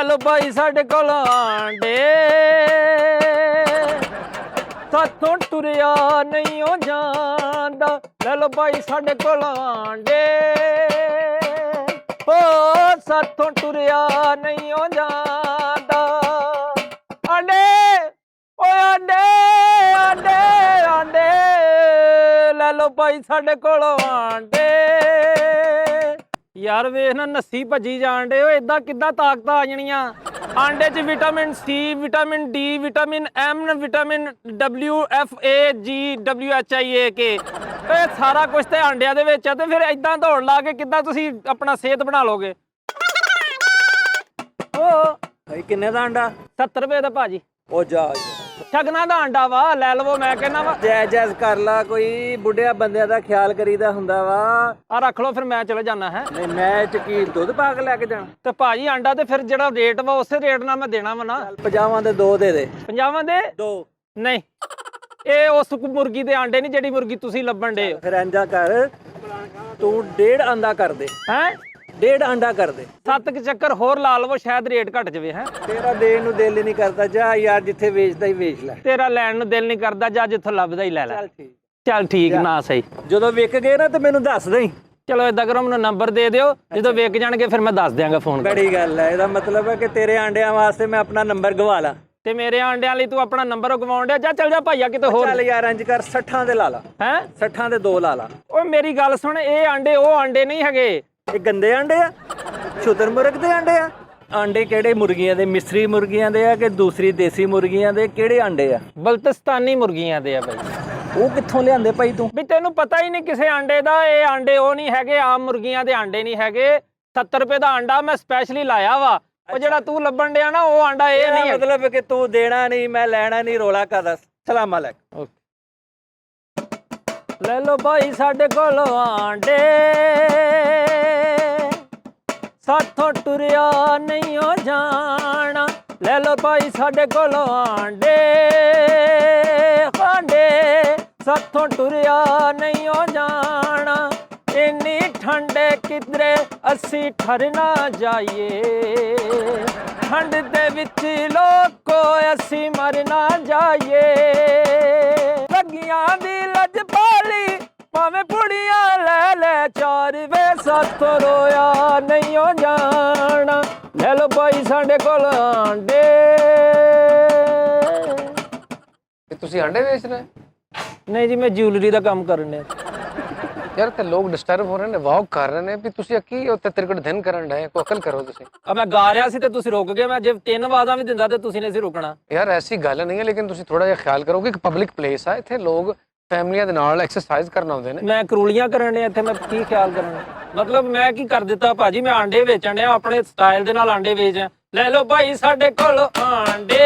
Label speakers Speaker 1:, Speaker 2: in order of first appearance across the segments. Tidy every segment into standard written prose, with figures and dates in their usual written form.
Speaker 1: लो भाई साडे कोल आंडे साथों टुरिया नहीं हो जांदा। ले लो भाई साडे कोल आंडे ओ साथों टुरिया नहीं हो जांदा। आंडे ओ आंडे आंडे आंडे ले लो भाई साडे कोल आंडे। यार ਵੇਖ ਨਾ ਨੱਸੀ ਭੱਜੀ ਜਾਣ ਡੇ ਓਏ ਇਦਾਂ ਕਿੱਦਾਂ ਤਾਕਤਾਂ ਆ ਜਾਣੀਆਂ। ਆਂਡੇ 'ਚ vitamin C vitamin D vitamin M vitamin WFAGWHIAK ਇਹ ਸਾਰਾ ਕੁਝ ਤੇ ਆਂਡਿਆਂ ਦੇ ਵਿੱਚ ਆ ਤੇ ਫਿਰ ਇਦਾਂ ਦੌੜ ਲਾ ਕੇ ਕਿੱਦਾਂ ਤੁਸੀਂ ਆਪਣਾ ਸਿਹਤ ਬਣਾ ਲੋਗੇ। ਓ
Speaker 2: ਭਾਈ ਕਿੰਨੇ ਦਾ ਅੰਡਾ?
Speaker 1: 70 ਰੁਪਏ ਦਾ ਭਾਜੀ।
Speaker 2: ਉਹ ਜਾ
Speaker 1: ਠਗਣਾ ਦਾ ਆਂਡਾ ਵਾ ਲੈ ਲਵੋ ਮੈਂ ਕਹਿੰਦਾ ਵਾ।
Speaker 2: ਜਾਇਜ਼ ਜਾਇਜ਼ ਕਰ ਲਾ ਕੋਈ ਬੁੱਢਿਆਂ ਬੰਦਿਆਂ ਦਾ ਖਿਆਲ ਕਰੀਦਾ ਹੁੰਦਾ ਵਾ।
Speaker 1: ਆ ਰੱਖ ਲਓ ਫਿਰ ਮੈਂ ਚਲੇ ਜਾਣਾ ਹੈ।
Speaker 2: ਨਹੀਂ ਮੈਂ ਚ ਕੀ ਦੁੱਧ ਪਾ ਕੇ ਲੈ ਕੇ ਜਾਣਾ
Speaker 1: ਤੇ ਭਾਜੀ ਆਂਡਾ ਤੇ ਫਿਰ ਜਿਹੜਾ ਰੇਟ ਵਾ ਉਸੇ ਰੇਟ ਨਾਲ ਮੈਂ ਦੇਣਾ ਵਾ ਨਾ।
Speaker 2: 50 ਦੇ 2 ਦੇ ਦੇ।
Speaker 1: 50 ਦੇ
Speaker 2: 2
Speaker 1: ਨਹੀਂ ਇਹ ਉਸ ਮੁਰਗੀ ਦੇ ਆਂਡੇ ਨਹੀਂ ਜਿਹੜੀ ਮੁਰਗੀ ਤੁਸੀਂ ਲੱਭਣ ਡੇ
Speaker 2: ਫਿਰ ਇੰਜਾ ਕਰ ਤੂੰ 1.5 ਅੰਡਾ ਕਰ ਦੇ।
Speaker 1: ਹੈ
Speaker 2: 1.5 ਅੰਡਾ ਕਰ ਦੇ।
Speaker 1: 7 ਚੱਕਰ ਹੋਰ ਲਾ ਲਵੋ ਸ਼ਾਇਦ ਰੇਟ ਘਟ ਜਾਵੇ। ਹੈ
Speaker 2: ਤੇਰਾ ਦੇਣ ਨੂੰ ਦਿਲ ਹੀ ਨਹੀਂ ਕਰਦਾ ਜਾ ਯਾਰ ਜਿੱਥੇ ਵੇਚਦਾ ਹੀ ਵੇਚ ਲੈ।
Speaker 1: ਤੇਰਾ ਲੈਣ ਨੂੰ ਦਿਲ ਨਹੀਂ ਕਰਦਾ ਜਾਂ ਜਿੱਥੋਂ ਲੱਭਦਾ ਹੀ ਲੈ ਲੈ।
Speaker 2: ਚੱਲ ਠੀਕ
Speaker 1: ਚੱਲ ਠੀਕ ਨਾ ਸਹੀ।
Speaker 2: ਜਦੋਂ ਵਿਕ ਗਏ ਨਾ ਤੇ ਮੈਨੂੰ ਦੱਸ ਦੇਈਂ।
Speaker 1: ਚਲੋ ਏਦਾਂ ਕਰੋ ਮੈਨੂੰ ਨੰਬਰ ਦੇ ਦਿਓ ਜਦੋਂ ਵਿਕ ਜਾਣਗੇ ਫਿਰ ਮੈਂ ਦੱਸ ਦਿਆਂਗਾ ਫੋਨ ਕਰਕੇ।
Speaker 2: ਬੜੀ ਗੱਲ ਹੈ ਇਹਦਾ ਮਤਲਬ ਹੈ ਕਿ ਤੇਰੇ ਆਂਡਿਆਂ ਵਾਸਤੇ ਮੈਂ ਆਪਣਾ ਨੰਬਰ ਗਵਾ ਲਾ
Speaker 1: ਤੇ ਮੇਰੇ ਆਂਡਿਆਂ ਲਈ ਤੂੰ ਆਪਣਾ ਨੰਬਰ ਗਵਾਉਣ ਡਿਆ। ਚੱਲ ਜਾ ਭਾਈਆ ਕਿਤੇ ਹੋਰ।
Speaker 2: ਚੱਲ ਯਾਰ ਇੰਜ ਕਰ 60 ਦੇ ਲਾ ਲਾ।
Speaker 1: ਹੈ
Speaker 2: 60 ਦੇ 2 ਲਾ ਲਾ।
Speaker 1: ਓਏ ਮੇਰੀ ਗੱਲ ਸੁਣ ਇਹ ਆਂਡੇ ਉਹ ਆਂਡੇ ਨਹੀਂ ਹੈਗੇ।
Speaker 2: ਇਹ ਗੰਦੇ ਆਂਡੇ ਆ ਸ਼ੁਤਰ ਮੁਰਗ ਦੇ ਆਂਡੇ ਆ। ਆਂਡੇ ਕਿਹੜੇ ਮੁਰਗੀਆਂ ਦੇ? ਮਿਸਰੀ ਮੁਰਗੀਆਂ ਦੇ ਆ ਕਿ ਦੂਸਰੀ ਦੇਸੀ ਮੁਰਗੀਆਂ ਦੇ? ਕਿਹੜੇ ਆਂਡੇ ਆ?
Speaker 1: ਬਲਤਿਸਤਾਨੀ ਮੁਰਗੀਆਂ ਦੇ ਆ ਬਾਈ।
Speaker 2: ਉਹ ਕਿੱਥੋਂ ਲਿਆਂਦੇ ਭਾਈ ਤੂੰ?
Speaker 1: ਵੀ ਤੈਨੂੰ ਪਤਾ ਹੀ ਨਹੀਂ ਕਿਸੇ ਆਂਡੇ ਦਾ। ਇਹ ਆਂਡੇ ਉਹ ਨਹੀਂ ਹੈਗੇ ਆਮ ਮੁਰਗੀਆਂ ਦੇ ਆਂਡੇ ਨਹੀਂ ਹੈਗੇ। 70 ਰੁਪਏ ਦਾ ਆਂਡਾ ਮੈਂ ਸਪੈਸ਼ਲੀ ਲਾਇਆ ਵਾ। ਉਹ ਜਿਹੜਾ ਤੂੰ ਲੱਭਣ ਡਿਆ ਨਾ ਉਹ ਆਂਡਾ ਇਹ ਨਹੀਂ ਹੈ।
Speaker 2: ਮਤਲਬ ਕਿ ਤੂੰ ਦੇਣਾ ਨਹੀਂ ਮੈਂ ਲੈਣਾ ਨਹੀਂ ਰੋਲਾ ਕਾਦਾ। ਸਲਾਮ ਅਲੈਕੁਮ।
Speaker 1: ਲੈ ਲੋ ਭਾਈ ਸਾਡੇ ਕੋਲ ਆਂਡੇ ਸਾਥੋਂ ਟੁਰਿਆ ਨਹੀਂ ਹੋ ਜਾਣਾ। ਲੈ ਲੋ ਭਾਈ ਸਾਡੇ ਕੋਲ ਆਂਡੇ ਆਂਡੇ ਸਾਥੋਂ ਟੁਰਿਆ ਨਹੀਂ ਹੋ ਜਾਣਾ। ਇੰਨੀ ਠੰਡੇ ਕਿਧਰੇ ਅਸੀਂ ਠਰ ਨਾ ਜਾਈਏ। ਠੰਡ ਦੇ ਵਿੱਚ ਲੋਕੋ ਅਸੀਂ ਮਰ ਨਾ ਜਾਈਏ। ਲੱਗੀਆਂ ਦੀ ਲੱਜ ਪਾਲੀ ਭਾਵੇਂ ਪੁੜੀਆਂ ਲੈ ਲੈ 4 ਵੇ ਸਾਥੋਂ ਰੋਇਆ ਨਹੀਂ ਹੋ ਜਾਣਾ। ਲੈ ਲੋ ਭਾਈ ਸਾਡੇ ਕੋਲ ਆਂਡੇ।
Speaker 3: ਤੁਸੀਂ ਅੰਡੇ ਵੇਚ ਰਹੇ?
Speaker 1: ਨਹੀਂ ਜੀ ਮੈਂ ਜਿਊਲਰੀ ਦਾ ਕੰਮ ਕਰਨ ਡਿਆ।
Speaker 3: ਯਾਰ ਤੇ ਲੋਕ ਡਿਸਟਰਬ ਹੋ ਰਹੇ ਨੇ ਵਾਕ ਕਰ ਰਹੇ ਨੇ ਵੀ ਤੁਸੀਂ ਕੀ ਉੱਤੇ ਤੇਰੇ ਦਿਨ ਕਰਨ ਡਏ ਕੋਈ ਅਕਲ ਕਰੋ ਤੁਸੀਂ।
Speaker 1: ਆ ਮੈਂ ਗਾ ਰਿਹਾ ਸੀ ਤੇ ਤੁਸੀਂ ਰੁਕ ਗਏ। ਮੈਂ ਜੇ 3 ਆਵਾਜ਼ਾਂ ਵੀ ਦਿੰਦਾ ਤੇ ਤੁਸੀਂ ਨਹੀਂ ਸੀ ਰੁਕਣਾ।
Speaker 3: ਯਾਰ ਐਸੀ ਗੱਲ ਨਹੀਂ ਹੈ ਲੇਕਿਨ ਤੁਸੀਂ ਥੋੜਾ ਜਿਹਾ ਖਿਆਲ ਕਰੋ ਕਿ ਇੱਕ ਪਬਲਿਕ ਪਲੇਸ ਆ ਇੱਥੇ ਲੋਕ ਫੈਮਲੀਆਂ ਦੇ ਨਾਲ ਐਕਸਰਸਾਈਜ਼ ਕਰਨ ਆਉਂਦੇ ਨੇ।
Speaker 1: ਮੈਂ ਕਰੂਲੀਆਂ ਕਰਨ ਡਿਆ ਇੱਥੇ ਮੈਂ ਕੀ ਖਿਆਲ ਕਰਾਂ। ਮਤਲਬ ਮੈਂ ਕੀ ਕਰ ਦਿੱਤਾ ਭਾਜੀ ਮੈਂ ਆਂਡੇ ਵੇਚਣ ਡਿਆ ਆਪਣੇ ਸਟਾਈਲ ਦੇ ਨਾਲ ਆਂਡੇ ਵੇਚ। ਲੈ ਲਓ ਭਾਈ ਸਾਡੇ ਕੋਲ ਆਂਡੇ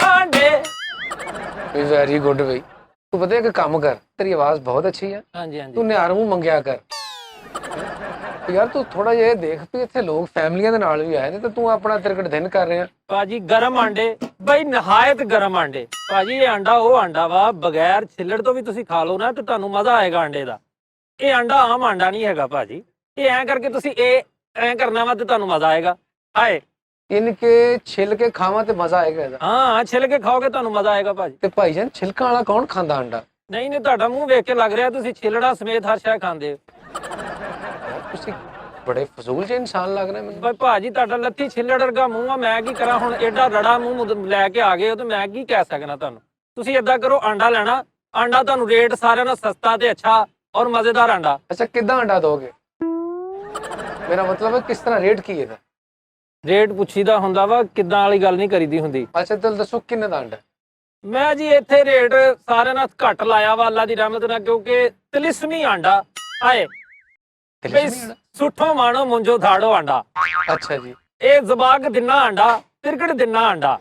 Speaker 1: ਆਂਡੇ।
Speaker 3: ਵੈਰੀ ਗੁੱਡ ਬਈ। ਤੂੰ ਪਤਾ ਇੱਕ ਕੰਮ ਕਰ ਤੇਰੀ ਆਵਾਜ਼ ਬਹੁਤ ਅੱਛੀ ਹੈ।
Speaker 1: ਹਾਂਜੀ ਹਾਂਜੀ
Speaker 3: ਤੂੰ ਨਿਆਰ ਮੂੰਹ ਮੰਗਿਆ ਕਰ ਯਾਰ। ਤੂੰ ਥੋੜਾ ਜਿਹਾ ਦੇਖ ਵੀ ਇੱਥੇ ਲੋਕ ਫੈਮਲੀਆਂ ਦੇ ਨਾਲ ਵੀ ਆਏ ਨੇ ਤੇ ਤੂੰ ਆਪਣਾ ਤੇਰੇ ਦਿਨ ਕਰ ਰਿਹਾ।
Speaker 1: ਭਾਜੀ ਗਰਮ ਆਂਡੇ ਬਈ ਨਹਾਇਤ ਗਰਮ ਆਂਡੇ। ਭਾਜੀ ਇਹ ਆਂਡਾ ਉਹ ਆਂਡਾ ਵਾ ਬਗੈਰ ਛਿੱਲੜ ਤੋਂ ਵੀ ਤੁਸੀਂ ਖਾ ਲਓ ਨਾ ਤੇ ਤੁਹਾਨੂੰ ਮਜ਼ਾ ਆਏਗਾ ਆਂਡੇ ਦਾ। ਇਹ ਆਂਡਾ ਆਮ ਆਂਡਾ ਨਹੀਂ ਹੈਗਾ ਭਾਜੀ। ਇਹ ਐਂ ਕਰਕੇ ਤੁਸੀਂ ਇਹ ਐਂ ਕਰਨਾ ਵਾ ਤੇ ਤੁਹਾਨੂੰ ਮਜ਼ਾ ਆਏਗਾ। ਆਏ
Speaker 3: ਇਨਕੇ ਛਿਲ ਕੇ ਖਾਵਾਂ ਤੇ ਮਜ਼ਾ ਆਏਗਾ ਇਹਦਾ।
Speaker 1: ਹਾਂ ਛਿੱਲ ਕੇ ਖਾਓਗੇ ਤੁਹਾਨੂੰ ਮਜ਼ਾ ਆਏਗਾ ਭਾਜੀ।
Speaker 3: ਤੇ ਭਾਈ ਜਾਨ ਛਿਲਕਾਂ ਵਾਲਾ ਕੌਣ ਖਾਂਦਾ ਅੰਡਾ?
Speaker 1: ਨਹੀਂ ਨਹੀਂ ਤੁਹਾਡਾ ਮੂੰਹ ਵੇਖ ਕੇ ਲੱਗ ਰਿਹਾ ਤੁਸੀਂ ਛਿੱਲੜਾ ਸਮੇਤ ਹਰ ਸ਼ੈ ਖਾਂਦੇ ਹੋ।
Speaker 3: ਤੁਸੀਂ ਬੜੇ ਫਜ਼ੂਲ ਜਿਹੇ ਇਨਸਾਨ ਲੱਗ ਰਹੇ ਮੈਨੂੰ।
Speaker 1: ਭਾਜੀ ਤੁਹਾਡਾ ਲੱਥੀ ਛਿੱਲੜ ਵਰਗਾ ਮੂੰਹ ਆ। ਮੈਂ ਕੀ ਕਰਾਂ ਹੁਣ ਏਡਾ ਰੜਾ ਮੂੰਹ ਲੈ ਕੇ ਆ ਗਏ ਹੋ ਤੇ ਮੈਂ ਕੀ ਕਹਿ ਸਕਣਾ ਤੁਹਾਨੂੰ। ਤੁਸੀਂ ਏਦਾਂ ਕਰੋ ਆਂਡਾ ਲੈਣਾ। ਆਂਡਾ ਤੁਹਾਨੂੰ ਰੇਟ ਸਾਰਿਆਂ ਨਾਲੋਂ ਸਸਤਾ ਤੇ ਅੱਛਾ ਔਰ ਮਜ਼ੇਦਾਰ ਆਂਡਾ।
Speaker 3: ਅੱਛਾ ਕਿੱਦਾਂ ਅੰਡਾ ਦੋਗੇ? ਮੇਰਾ ਮਤਲਬ ਹੈ ਕਿਸ ਤਰ੍ਹਾਂ ਰੇਟ ਕੀ ਇਹਦਾ?
Speaker 1: ਰੇਟ ਪੁੱਛੀਦਾ ਹੁੰਦਾ ਵਾ ਕਿੱਦਾਂ ਵਾਲੀ ਗੱਲ ਨਹੀਂ ਕਰੀਦੀ ਹੁੰਦੀ।
Speaker 3: ਅੱਛਾ ਚਲ ਦੱਸੋ ਕਿੰਨੇ ਦਾ ਅੰਡਾ?
Speaker 1: ਮੈਂ ਜੀ ਇੱਥੇ ਰੇਟ ਸਾਰਿਆਂ ਨਾਲ ਘੱਟ ਲਾਇਆ ਵਾ ਅੱਲਾ ਦੀ ਰਹਿਮਤ ਨਾਲ ਕਿਉਂਕਿ ਤਿਲਿਸਮੀ ਆਂਡਾ ਆਏ ਸੁੱਠੋ ਮਾਣੋ ਮੁੰਜੋ ਧਾੜੋ ਆਂਡਾ।
Speaker 3: ਅੱਛਾ ਜੀ
Speaker 1: ਇਹ ਜ਼ਬਾਕ ਦਿਨਾ ਆਂਡਾ ਤਿਰਕੜ ਦਿਨਾ ਆਂਡਾ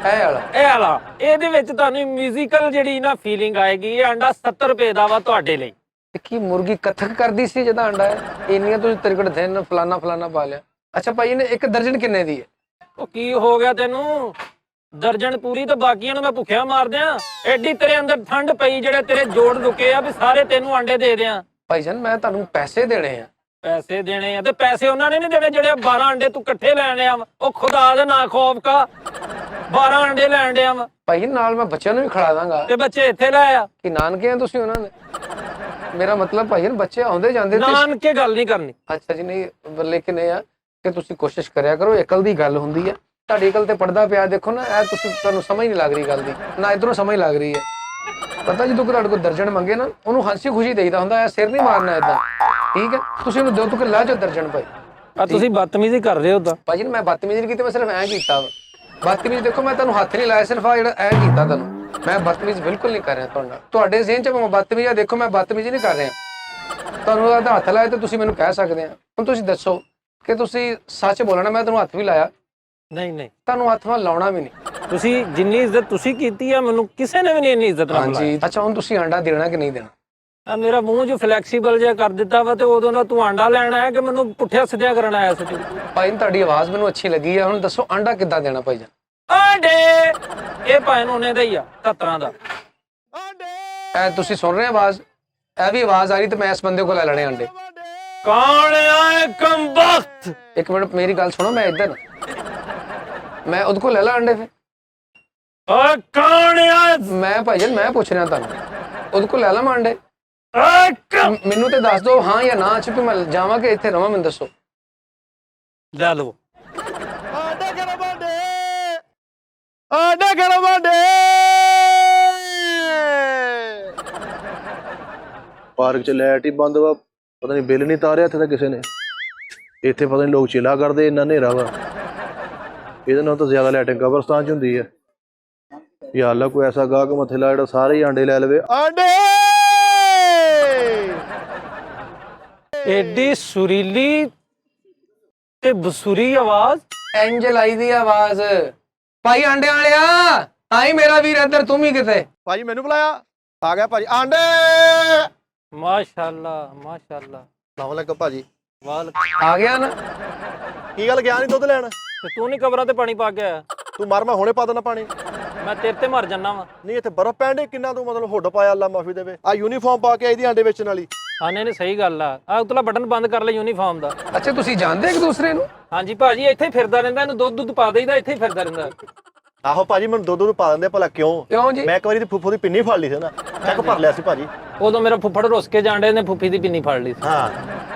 Speaker 1: ਇਹ ਵਾਲਾ ਇਹਦੇ ਵਿੱਚ ਤੁਹਾਨੂੰ ਮਿਊਜ਼ੀਕਲ ਜਿਹੜੀ ਨਾ ਫੀਲਿੰਗ ਆਏਗੀ। ਇਹ ਆਂਡਾ 70 ਰੁਪਏ ਦਾ ਵਾ ਤੁਹਾਡੇ ਲਈ।
Speaker 3: ਤੇ ਕੀ ਮੁਰਗੀ ਕਥਕ ਕਰਦੀ ਸੀ ਜਿਹਦਾ ਅੰਡਾ ਹੈ? ਇੰਨੀਆਂ ਤੁਸੀਂ ਤਿਰਕੜ ਦਿਨ ਫਲਾਨਾ ਫਲਾਨਾ ਪਾ ਲਿਆ। ਅੱਛਾ ਭਾਈ ਨੇ 1 ਦਰਜਨ ਕਿੰਨੇ ਦੀ ਹੈ?
Speaker 1: ਉਹ ਕੀ ਹੋ ਗਿਆ ਤੈਨੂੰ? ਦਰਜਨ ਪੂਰੀ ਤਾਂ ਬਾਕੀਆਂ ਨੂੰ ਮੈਂ ਭੁੱਖਿਆ ਮਾਰ ਦਿਆਂ। ਐਡੀ ਤੇਰੇ ਅੰਦਰ ਠੰਡ ਪਈ ਜਿਹੜੇ ਤੇਰੇ ਜੋੜ ਰੁਕੇ ਆ ਵੀ ਸਾਰੇ ਤੈਨੂੰ ਆਂਡੇ ਦੇ ਦਿਆਂ।
Speaker 3: ਭਾਈ ਜਾਨ ਮੈਂ ਤੁਹਾਨੂੰ ਪੈਸੇ ਦੇਣੇ ਆ
Speaker 1: ਪੈਸੇ ਦੇਣੇ ਆ ਤੇ ਪੈਸੇ ਉਹਨਾਂ ਨੇ ਨਹੀਂ ਦੇਣੇ ਜਿਹੜੇ 12 ਅੰਡੇ ਤੂੰ ਇਕੱਠੇ ਲੈਣ ਆ ਵਾ। ਉਹ ਖੁਦਾ ਦੇ ਨਾ ਖੌਫ ਕਾ 12 ਅੰਡੇ ਲੈਣ ਡਿਆ ਵਾ
Speaker 3: ਭਾਈ ਨਾਲ ਮੈਂ ਬੱਚਿਆਂ ਨੂੰ ਵੀ ਖਿਲਾ ਦਾਂਗਾ।
Speaker 1: ਤੇ ਬੱਚੇ ਇੱਥੇ ਲੈ ਆ।
Speaker 3: ਕਿ ਨਾਨਕੇ ਆ ਤੁਸੀਂ ਉਹਨਾਂ ਦੇ? ਮੇਰਾ ਮਤਲਬ ਭਾਈ ਬੱਚੇ ਆਉਂਦੇ ਜਾਂਦੇ ਤੇ
Speaker 1: ਨਾਨਕੇ ਗੱਲ ਨਹੀਂ ਕਰਨੀ।
Speaker 3: ਅੱਛਾ ਜੀ, ਨਹੀਂ ਲੇਕਿਨ ਇਹ ਆ ਕਿ ਤੁਸੀਂ ਕੋਸ਼ਿਸ਼ ਕਰਿਆ ਕਰੋ, ਅਕਲ ਦੀ ਗੱਲ ਹੁੰਦੀ ਆ। ਤੁਹਾਡੀ ਅਕਲ ਤੇ ਪੜਦਾ ਪਿਆ ਦੇਖੋ ਨਾ, ਇਹ ਤੁਸੀਂ ਤੁਹਾਨੂੰ ਸਮਝ ਨਹੀਂ ਲੱਗ ਰਹੀ ਗੱਲ ਦੀ, ਨਾ ਇਧਰੋਂ ਸਮਝ ਲੱਗ ਰਹੀ ਹੈ। ਪਤਾ ਜਦੋਂ ਤੁਹਾਡੇ ਕੋਲ ਦਰਜਨ ਮੰਗੇ ਨਾ, ਉਹਨੂੰ ਹੱਸੀ ਖੁਸ਼ੀ ਦੇਈਦਾ ਹੁੰਦਾ, ਸਿਰ ਨਹੀਂ ਮਾਰਨਾ ਏਦਾਂ, ਠੀਕ ਹੈ? ਤੁਸੀਂ ਉਹਨੂੰ ਦਿਓ ਤੂੰ ਲੈ ਜਾਓ ਦਰਜਨ ਭਾਈ।
Speaker 1: ਆ ਤੁਸੀਂ ਬਦਤਮੀਜ਼ੀ ਕਰ ਰਹੇ ਹੋ ਤਾਂ।
Speaker 3: ਭਾਜੀ ਮੈਂ ਬਦਤਮੀਜ਼ੀ ਨਹੀਂ ਕੀਤੀ, ਮੈਂ ਸਿਰਫ ਐਂ ਕੀਤਾ ਵਾ। ਬਦਤਮੀਜ਼ੀ ਦੇਖੋ ਮੈਂ ਤੁਹਾਨੂੰ ਹੱਥ ਨਹੀਂ ਲਾਇਆ, ਸਿਰਫ ਆ ਜਿਹੜਾ ਐਂ ਕੀਤਾ ਤੁਹਾਨੂੰ। ਮੈਂ ਬਦਤਮੀਜ਼ੀ ਬਿਲਕੁਲ ਨਹੀਂ ਕਰ ਰਿਹਾ ਤੁਹਾਡੇ ਨਾਲ। ਤੁਹਾਡੇ ਜ਼ਿਹਨ 'ਚ ਮੈਂ ਬਦਤਮੀਜ਼ੀ ਆ, ਦੇਖੋ ਮੈਂ ਬਦਤਮੀਜ਼ੀ ਨਹੀਂ ਕਰ ਰਿਹਾ। ਤੁਹਾਨੂੰ ਉਹਦਾ ਹੱਥ ਲਾਇਆ ਤੇ ਤੁਸੀਂ ਮੈਨੂੰ ਕਹਿ ਸਕਦੇ ਆ। ਹੁਣ ਤੁਸੀਂ ਦੱਸੋ ਕਿ ਤੁਸੀਂ ਸੱਚ ਬੋਲਣਾ, ਮੈਂ ਤੁਹਾਨੂੰ ਹੱਥ ਵੀ ਲਾਇਆ?
Speaker 1: ਨਹੀਂ ਨਹੀਂ,
Speaker 3: ਤੁਹਾਨੂੰ ਹੱਥ ਮੈਂ ਲਾਉਣਾ ਵੀ ਨਹੀਂ।
Speaker 1: ਤੁਸੀਂ ਜਿੰਨੀ ਇੱਜ਼ਤ ਤੁਸੀਂ ਕੀਤੀ ਆ ਮੈਨੂੰ ਕਿਸੇ ਨੇ ਵੀ ਨਹੀਂ ਇੰਨੀ ਇੱਜ਼ਤ ਨਾਲ ਬੁਲਾਇਆ।
Speaker 3: ਹਾਂਜੀ ਅੱਛਾ, ਹੁਣ ਤੁਸੀਂ ਆਂਡਾ ਦੇਣਾ ਕਿ ਨਹੀਂ ਦੇਣਾ?
Speaker 1: ਆ ਮੇਰਾ ਮੂੰਹ ਜੋ ਫਲੈਕਸੀਬਲ ਜਿਹਾ ਕਰ ਦਿੱਤਾ ਵਾ ਤੇ ਉਦੋਂ ਦਾ ਤੂੰ ਆਂਡਾ ਲੈਣ ਆਇਆ ਕਿ ਮੈਨੂੰ ਪੁੱਠਿਆ ਸਿੱਧਿਆ ਕਰਨ ਆਇਆ ਸੀ?
Speaker 3: ਭਾਈ ਤੁਹਾਡੀ ਆਵਾਜ਼ ਮੈਨੂੰ ਅੱਛੀ ਲੱਗੀ ਆ। ਹੁਣ ਦੱਸੋ ਆਂਡਾ ਕਿੱਦਾਂ ਦੇਣਾ ਭਾਈ ਜਾਨ?
Speaker 1: ਆਂਡੇ ਇਹ ਭਾਵੇਂ ਉਹਨੇ ਦਾ ਹੀ ਆ 70 ਦਾ।
Speaker 3: ਇਹ ਤੁਸੀਂ ਸੁਣ ਰਹੇ ਆਵਾਜ਼? ਇਹ ਵੀ ਆਵਾਜ਼ ਆ ਰਹੀ ਤੇ ਮੈਂ ਇਸ ਬੰਦੇ ਕੋਲ ਲੈ ਲੈਣੇ ਆਂਡੇ।
Speaker 1: ਕੌਣ ਆਏ ਕੰਬਖਤ?
Speaker 3: ਇੱਕ ਮਿੰਟ ਮੇਰੀ ਗੱਲ ਸੁਣੋ, ਮੈਂ ਇੱਧਰ ਮੈਂ ਉਹਦੇ ਕੋਲ ਲੈ ਲਾ ਆਂਡੇ ਫਿਰ।
Speaker 1: ਓਏ ਕੌਣ ਆਏ?
Speaker 3: ਮੈਂ ਭਾਈ ਜਾਨ ਮੈਂ ਪੁੱਛ ਰਿਹਾ ਤੁਹਾਨੂੰ, ਉਹਦੇ ਕੋਲ ਲੈ ਲਾ ਮੈਂ ਆਂਡੇ? ਮੈਨੂੰ ਤੇ ਦੱਸ ਦਿਓ ਹਾਂ ਜਾਂ ਨਾ, ਅੱਛਾ ਮੈਂ ਜਾਵਾਂ ਕਿ ਇੱਥੇ ਰਵਾਂ, ਮੈਨੂੰ ਦੱਸੋ।
Speaker 1: ਲੈ ਲਓ
Speaker 4: ਆਂਡੇ ਕਰੋ ਬਾਂਡੇ, ਆਂਡੇ ਕਰੋ ਬਾਂਡੇ। ਪਾਰਕ ਚ ਲਾਈਟ ਹੀ ਬੰਦ ਵਾ, ਪਤਾ ਨਹੀਂ ਬਿੱਲ ਨਹੀਂ ਤਾਰਿਆ ਇੱਥੇ ਤਾਂ ਕਿਸੇ ਨੇ। ਇੱਥੇ ਪਤਾ ਨਹੀਂ ਲੋਕ ਚਿਲਾ ਕਰਦੇ, ਇੰਨਾ ਹਨੇਰਾ ਵਾ। ਇਹਦੇ ਨਾਲ ਤਾਂ ਜ਼ਿਆਦਾ ਲਾਈਟਿੰਗ ਕਬਰਸਤਾਨ ਚ ਹੁੰਦੀ ਹੈ। ਯਾ ਅੱਲਾ ਕੋਈ ਐਸਾ ਗਾਹਕ ਮੱਥੇ ਲਾ ਜਿਹੜਾ ਸਾਰੇ ਹੀ ਆਂਡੇ ਲੈ ਲਵੇ। ਆਂਡੇ
Speaker 1: ਐਡੀ ਸੁਰੀਲੀ ਤੇ ਬਸੁਰੀ ਆਵਾਜ਼।
Speaker 3: ਇੰਜ ਲਾਈ ਦੀ ਆਵਾਜ਼। ਭਾਈ ਆਂਡਿਆਂ ਵਾਲਿਆ ਆਈ ਮੇਰਾ ਵੀਰ ਇੱਧਰ, ਤੂੰ ਵੀ ਕਿਤੇ?
Speaker 4: ਭਾਜੀ ਮੈਨੂੰ ਬੁਲਾਇਆ, ਆ ਗਿਆ ਭਾਜੀ ਆਂਡੇ।
Speaker 1: ਮਾਸ਼ਾਅੱਲਾ ਮਾਸ਼ਾਅੱਲਾ।
Speaker 4: ਸਲਾਮ ਅਲੈਕੁਮ ਭਾਜੀ।
Speaker 1: ਵਾਲ
Speaker 3: ਆ ਗਿਆ ਨਾ?
Speaker 4: ਕੀ ਗੱਲ ਗਿਆ ਨਹੀਂ ਦੁੱਧ ਲੈਣ?
Speaker 1: ਤੇ ਤੂੰ ਨਹੀਂ ਕਬਰਾਂ ਤੇ ਪਾਣੀ ਪਾ ਕੇ ਆਇਆ?
Speaker 4: ਤੂੰ ਮਰ, ਮੈਂ ਹੁਣੇ ਪਾ ਦੇਣਾ ਪਾਣੀ।
Speaker 1: ਮੈਂ ਤੇਰੇ ਤੇ ਮਰ ਜਾਨਾ ਵਾ।
Speaker 4: ਨਹੀਂ ਇੱਥੇ ਬਰਫ਼ ਪੈਣ ਡੇ, ਕਿੰਨਾ ਤੂੰ ਮਤਲਬ ਹੁੱਡ ਪਾਇਆ, ਅੱਲਾ ਮਾਫੀ ਦੇਵੇ। ਆ ਯੂਨੀਫਾਰਮ ਪਾ ਕੇ ਆਈ ਦੀ ਆਂਡੇ ਵੇਚਣ ਵਾਲੀ।
Speaker 1: ਹਾਂ ਨਹੀਂ ਸਹੀ ਗੱਲ ਆ। ਆ ਉਤਲਾ ਬਟਨ ਬੰਦ ਕਰ ਲੈ ਯੂਨੀਫਾਰਮ ਦਾ।
Speaker 3: ਅੱਛਾ ਤੁਸੀਂ ਜਾਣਦੇ ਇੱਕ ਦੂਸਰੇ ਨੂੰ?
Speaker 1: ਹਾਂਜੀ ਭਾਜੀ ਇੱਥੇ ਹੀ ਫਿਰਦਾ ਰਹਿੰਦਾ, ਇਹਨੂੰ ਦੁੱਧ ਪਾ ਦੇਈਦਾ, ਇੱਥੇ ਹੀ ਫਿਰਦਾ ਰਹਿੰਦਾ।
Speaker 4: ਆਹੋ ਭਾਜੀ ਮੈਨੂੰ ਦੁੱਧ ਨੂੰ ਪਾ ਦਿੰਦੇ ਭਲਾ, ਕਿਉਂ?
Speaker 3: ਕਿਉਂ ਜੀ?
Speaker 4: ਮੈਂ ਇੱਕ ਵਾਰੀ ਤੇ ਫੁੱਫੋ ਦੀ ਪਿੰਨੀ ਫੜ ਲਈ ਸੀ ਨਾ, ਚੱਕ ਭਰ ਲਿਆ ਸੀ ਭਾਜੀ।
Speaker 1: ਉਦੋਂ ਮੇਰਾ ਫੁੱਫੜ ਰੁੱਸ ਕੇ ਜਾਂਦੇ ਨੇ ਫੁੱਫੀ ਦੀ ਪਿੰਨੀ ਫੜ ਲਈ ਸੀ।
Speaker 4: ਹਾਂ